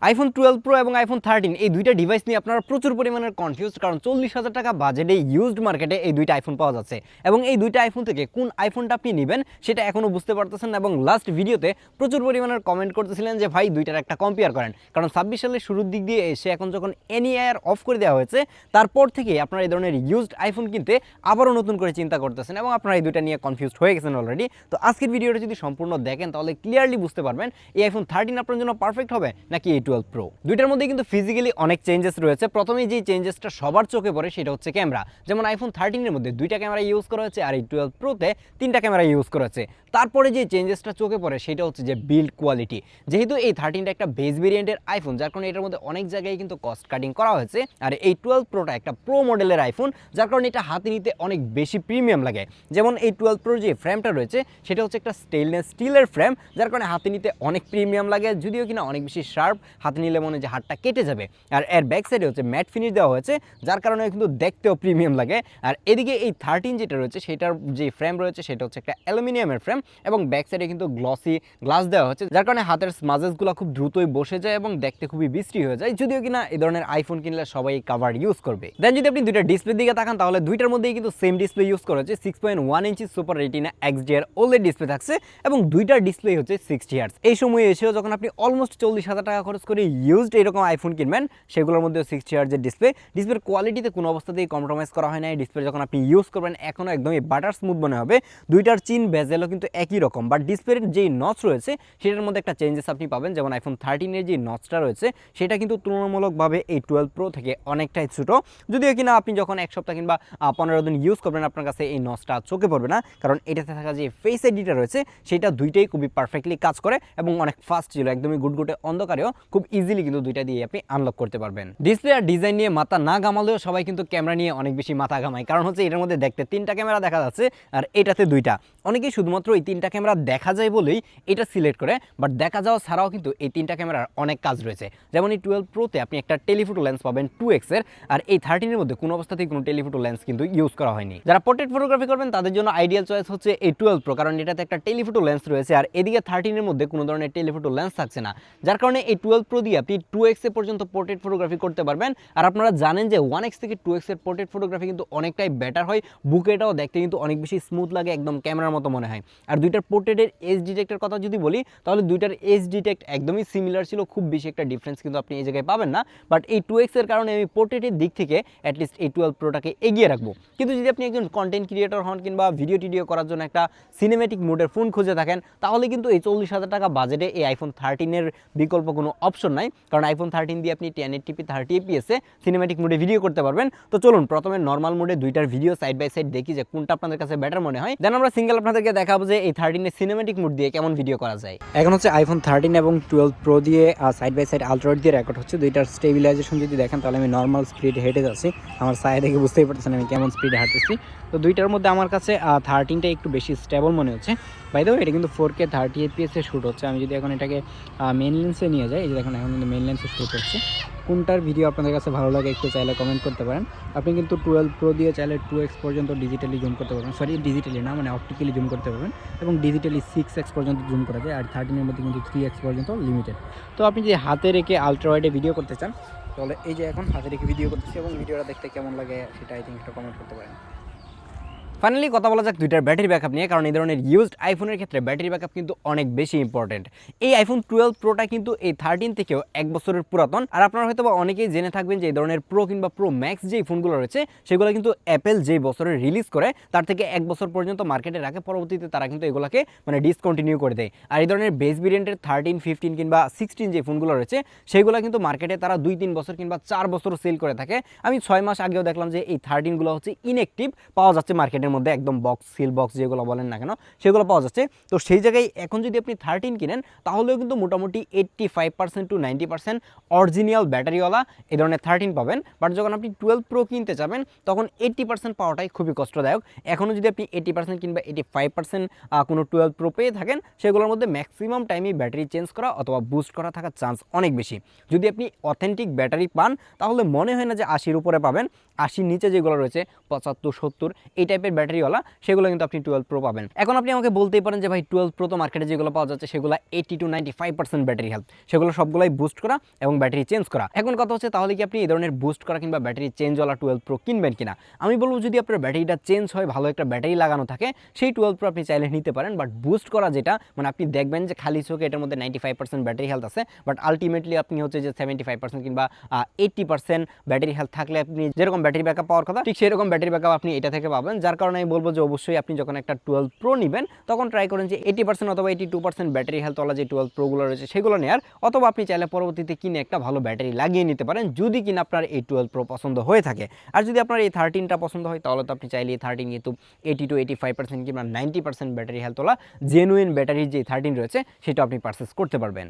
IPhone 12 pro এবং iPhone 13 এই দুইটা ডিভাইস নিয়ে আপনারা প্রচুর পরিমাণের কনফিউজড, কারণ 40,000 টাকা বাজেটে ইউজড মার্কেটে এই দুইটা আইফোন পাওয়া যাচ্ছে এবং এই দুইটা আইফোন থেকে কোন আইফোনটা আপনি নেবেন সেটা এখনও বুঝতে পারতেছেন না। এবং লাস্ট ভিডিওতে প্রচুর পরিমাণের কমেন্ট করতেছিলেন যে ভাই দুইটার একটা কম্পেয়ার করেন, কারণ 26 সালের শুরুর দিক দিয়ে এসে এখন যখন এনইআর অফ করে দেওয়া হয়েছে তারপর থেকে আপনারা এই ধরনের ইউজড আইফোন কিনতে আবারও নতুন করে চিন্তা করতেছেন এবং আপনারা এই দুইটা নিয়ে কনফিউজড হয়ে গেছেন অলরেডি। তো আজকের ভিডিওটা যদি সম্পূর্ণ দেখেন তাহলে ক্লিয়ারলি বুঝতে পারবেন এই আইফোন 13 আপনার জন্য পারফেক্ট হবে নাকি এই 12 প্রো। দুইটার মধ্যে কিন্তু ফিজিক্যালি অনেক চেঞ্জেস রয়েছে। প্রথমেই যে চেঞ্জেসটা সবার চোখে পড়ে সেটা হচ্ছে ক্যামেরা। যেমন আইফোন 13 এর মধ্যে দুইটা ক্যামেরা ইউজ করা হয়েছে আর এই 12 প্রোতে তিনটা ক্যামেরা ইউজ করা হয়েছে। তারপরে যে চেঞ্জেসটা চোখে পড়ে সেটা হচ্ছে যে বিল্ড কোয়ালিটি। যেহেতু এই 13টা একটা বেস ভেরিয়েন্টের আইফোন, যার কারণে এটার মধ্যে অনেক জায়গায় কিন্তু কস্ট কাটিং করা হয়েছে। আর এই 12 প্রোটা একটা প্রো মডেলের আইফোন, যার কারণে এটা হাতে নিতে অনেক বেশি প্রিমিয়াম লাগে। যেমন এই 12 প্রোর যে ফ্রেমটা রয়েছে সেটা হচ্ছে একটা স্টেইনলেস স্টিলের ফ্রেম, যার কারণে হাতে নিতে অনেক প্রিমিয়াম লাগে, যদিও কিনা অনেক বেশি শার্প, হাতে নিলে মনে হয় যে হাতটা কেটে যাবে। আর এর ব্যাক সাইডে হচ্ছে ম্যাট ফিনিশ দেওয়া হয়েছে, যার কারণে কিন্তু দেখতেও প্রিমিয়াম লাগে। আর এদিকে এই 13 যেটা রয়েছে সেটার যে ফ্রেম রয়েছে সেটা হচ্ছে একটা অ্যালুমিনিয়ামের ফ্রেম এবং ব্যাক সাইডে কিন্তু গ্লসি গ্লাস দেওয়া হচ্ছে, যার কারণে হাতের স্মাজেসগুলো খুব দ্রুতই বসে যায় এবং দেখতে খুবই বিশ্রী হয়ে যায়, যদিও কিনা এই ধরনের আইফোন কিনলে সবাই কাভার ইউজ করবে। দেন যদি আপনি দুইটা ডিসপ্লের দিকে তাকান তাহলে দুইটার মধ্যেই কিন্তু সেম ডিসপ্লে ইউজ করা হচ্ছে। 6.1 inch super retina XDR OLED display থাকছে এবং দুইটার ডিসপ্লে হচ্ছে 60 হার্টজ। এই সময়ে এসেও যখন আপনি অলমোস্ট 40,000 টাকা খরচ করে ইউজড এরকম আইফোন কিনবেন, সেগুলোর মধ্যে 60 হার্টজের ডিসপ্লের কোয়ালিটিতে কোনো অবস্থাতেই কম্প্রোমাইজ করা হয় না। এই ডিসপ্লে যখন আপনি ইউজ করবেন এখনও একদমই বাটার স্মুথ মনে হবে। দুইটার চিন বেজেলও কিন্তু একই রকম, বাট ডিসপ্লের যেই নচ রয়েছে সেটার মধ্যে একটা চেঞ্জেস আপনি পাবেন। যেমন আইফোন 13 এর যে নচটা রয়েছে সেটা কিন্তু তুলনামূলকভাবে এই 12 প্রো থেকে অনেকটাই ছোটো, যদিও কিনা আপনি যখন এক সপ্তাহ কিংবা 15 দিন ইউজ করবেন আপনার কাছে এই নচটা চোখে পড়বে না, কারণ এটাতে থাকা যে ফেস আইডিটা রয়েছে সেটা দুইটাই খুবই পারফেক্টলি কাজ করে এবং অনেক ফাস্ট ছিল। একদমই গুটগুটে অন্ধকারেও খুব ইজিলি কিন্তু দুইটা দিয়ে আপনি আনলক করতে পারবেন। ডিসপ্লে আর ডিজাইন নিয়ে মাথা না ঘামালেও সবাই কিন্তু ক্যামেরা নিয়ে অনেক বেশি মাথা ঘামায়, কারণ হচ্ছে এটার মধ্যে দেখতে তিনটা ক্যামেরা দেখা যাচ্ছে আর এটাতে দুইটা। অনেকেই শুধুমাত্র এই তিনটা ক্যামেরা দেখা যায় বলেই এটা সিলেক্ট করে, বাট দেখা যাওয়া ছাড়াও কিন্তু এই তিনটা ক্যামেরার অনেক কাজ রয়েছে। যেমন এই 12 প্রোতে আপনি একটা টেলিফোটো লেন্স পাবেন 2x এর, আর এই 13 এর মধ্যে কোনো অবস্থাতেই কোনো টেলিফোটো লেন্স কিন্তু ইউজ করা হয়নি। যারা পোর্ট্রেট ফটোগ্রাফি করবেন তাদের জন্য আইডিয়াল চয়েস হচ্ছে এই 12 প্রো, কারণ এটাতে একটা টেলিফোটো লেন্স রয়েছে আর এদিকে 13 এর মধ্যে কোনো ধরনের টেলিফোটো লেন্স থাকছে না, যার কারণে এই 12 প্রো দিয়ে আপনি 2x এ পর্যন্ত পোর্ট্রেট ফটোগ্রাফি করতে পারবেন। আর আপনারা জানেন যে 1x থেকে 2x এর পোর্ট্রেট ফটোগ্রাফি কিন্তু অনেকটাই বেটার হয়, বুকেটাও দেখতে কিন্তু অনেক বেশি স্মুথ লাগে, একদম ক্যামেরার মতো মনে হয়। আর দুইটার পোর্ট্রেটের এজ ডিটেক্টের কথা যদি বলি তাহলে দুইটার এজ ডিটেক্ট একদমই সিমিলার ছিল, খুব বেশি একটা ডিফারেন্স কিন্তু আপনি এই জায়গায় পাবেন না। বাট এই 2x এর কারণে আমি পোর্ট্রেটের দিক থেকে অ্যাটলিস্ট এই 12 প্রোটাকে এগিয়ে রাখবো। কিন্তু যদি আপনি একজন কন্টেন্ট ক্রিয়েটর হন কিংবা ভিডিও টিডিও করার জন্য একটা সিনেমেটিক মোডের ফোন খুঁজে থাকেন, তাহলে কিন্তু এই 40,000 টাকা বাজেটে এই আইফোন 13 এর বিকল্প কোনো অপশন নাই, কারণ আইফোন 13 দিয়ে আপনি 1080p 30 fps এ সিনেমেটিক মোডে ভিডিও করতে পারবেন। তো চলুন প্রথমে নর্মাল মোডে দুইটার ভিডিও সাইড বাই সাইড দেখি যে কোনটা আপনাদের কাছে বেটার মনে হয়, দেন আমরা সিঙ্গেল আপনাদেরকে দেখাবো যে এই 13 এর সিনেমেটিক মোড দিয়ে কেমন ভিডিও করা যায়। এখন হচ্ছে আইফোন 13 এবং 12 প্রো দিয়ে সাইড বাই সাইড আলট্রাওয়াইড দিয়ে রেকর্ড হচ্ছে। দুইটার স্টেবিলাইজেশন যদি দেখেন তাহলে আমি নর্মাল স্পিড হেঁটে যাচ্ছি, আমার সাইড দেখে বুঝতেই পারতেছেন আমি কেমন স্পিডে হাঁটতেছি। তো দুইটার মধ্যে আমার কাছে 13টা একটু বেশি স্টেবল মনে হচ্ছে। বাই দ্য ওয়ে এটা কিন্তু 4K 30 fps এ শ্যুট হচ্ছে। আমি যদি এখন এটাকে মেন লেন্সে নিয়ে যাই, এই যে দেখুন এখন কিন্তু মেন লেন্সে শ্যুট হচ্ছে। কোনটার ভিডিও আপনাদের কাছে ভালো লাগে একটু চাইলে কমেন্ট করতে পারেন। আপনি কিন্তু 12 প্রো দিয়ে চাইলে 2x পর্যন্ত ডিজিটালি জুম করতে পারবেন, সরি ডিজিটালি না মানে অপটিক্যালি জুম করতে পারবেন এবং ডিজিটালি 6x পর্যন্ত জুম করা যায়। আর 13 এর মধ্যে কিন্তু 3x পর্যন্ত লিমিটেড। তো আপনি যদি হাতে রেখে আলট্রা ওয়াইডে ভিডিও করতে চান তাহলে এই যে এখন হাতে রেখে ভিডিও করতেছি এবং ভিডিওটা দেখতে কেমন লাগে সেটা আই থিঙ্ক একটা কমেন্ট করতে পারেন। ফাইনালি কথা বলা যাক দুইটার ব্যাটারি ব্যাকআপ নিয়ে, কারণ এই ধরনের ইউজড আইফোনের ক্ষেত্রে ব্যাটারি ব্যাকআপ কিন্তু অনেক বেশি ইম্পর্টেন্ট। এই আইফোন 12 প্রোটা কিন্তু এই 13 থেকেও 1 বছরের পুরাতন। আর আপনারা হয়তো বা অনেকেই জেনে থাকবেন যে এই ধরনের প্রো কিংবা প্রো ম্যাক্স যেই ফোনগুলো রয়েছে সেগুলো কিন্তু অ্যাপেল যেই বছরে রিলিজ করে তার থেকে 1 বছর পর্যন্ত মার্কেটে রাখে, পরবর্তীতে তারা কিন্তু এগুলোকে মানে ডিসকন্টিনিউ করে দেয়। আর এই ধরনের বেস ভেরিয়েন্টের 13, 15 কিংবা 16 যে ফোনগুলো রয়েছে সেগুলো কিন্তু মার্কেটে তারা 2-3 বছর কিংবা 4 বছরও সেল করে থাকে। আমি 6 মাস আগেও দেখলাম যে এই 13 গুলো হচ্ছে ইনঅ্যাক্টিভ পাওয়া যাচ্ছে মার্কেটের মধ্যে, একদম বক্স সিল বক্স যেগুলো বলেন না কেন সেগুলো পাওয়া যাচ্ছে। তো সেই জায়গায় এখন যদি আপনি 13 কিনেন তাহলেও কিন্তু মোটামুটি 85% to 90% অরিজিনাল ব্যাটারিওয়ালা এই ধরনের 13 পাবেন। বাট যখন আপনি 12 প্রো কিনতে যাবেন তখন 80% পাওয়াটাই খুবই কষ্টদায়ক। এখনও যদি আপনি 80% কিংবা 85% কোনো 12 প্রো পেয়ে থাকেন সেগুলোর মধ্যে ম্যাক্সিমাম টাইমই ব্যাটারি চেঞ্জ করা অথবা বুস্ট করা থাকার চান্স অনেক বেশি। যদি আপনি অথেন্টিক ব্যাটারি পান তাহলে মনে হয় না যে 80-র উপরে পাবেন। 80-র নিচে যেগুলো রয়েছে 75, 70 এই টাইপের ব্যাটারিওয়ালা সেগুলো কিন্তু আপনি 12 প্রো পাবেন। এখন আপনি আমাকে বলতেই পারেন যে ভাই 12 প্রো তো মার্কেটে যেগুলো পাওয়া যাচ্ছে সেগুলো 80 to 95% ব্যাটারি হেলথ, সেগুলো সবগুলাই বুস্ট করা এবং ব্যাটারি চেঞ্জ করা। এখন কথা হচ্ছে তাহলে কি আপনি এই ধরনের বুস্ট করা কিংবা ব্যাটারি চেঞ্জওয়ালা 12 প্রো কিনবেন কিনা? আমি বলবো যদি আপনার ব্যাটারিটা চেঞ্জ হয়, ভালো একটা ব্যাটারি লাগানো থাকে, সেই 12 প্রো আপনি চাইলে নিতে পারেন। বাট বুস্ট করা যেটা মানে আপনি দেখবেন যে খালি চোখে এটার মধ্যে 95% ব্যাটারি হেলথ আছে, বাট আলটিমেটলি আপনি হচ্ছে যে 75% কিংবা 80% ব্যাটারি হেলথ থাকলে আপনি যেরকম ব্যাটারি ব্যাকআপ পাওয়ার কথা ঠিক সেরকম ব্যাটারি ব্যাকআপ আপনি এটা থেকে পাবেন। যার কারণে আমি বলবো যে অবশ্যই আপনি যখন একটা 12 প্রো নেবেন তখন ট্রাই করেন যে 80% অথবা 82% ব্যাটারি হেলথওয়ালা যে 12 প্রোগুলো রয়েছে সেগুলো নেওয়ার, অথবা আপনি চাইলে পরবর্তীতে কিনে একটা ভালো ব্যাটারি লাগিয়ে নিতে পারেন যদি কিনা আপনার এই 12 প্রো পছন্দ হয়ে থাকে। আর যদি আপনার এই 13টা পছন্দ হয় তাহলে তো আপনি চাইলে এই 13 কিন্তু 80 to 85% কিংবা 90% ব্যাটারি হেলথওয়ালা জেনুইন ব্যাটারির যে 13 রয়েছে সেটা আপনি পারচেস করতে পারবেন।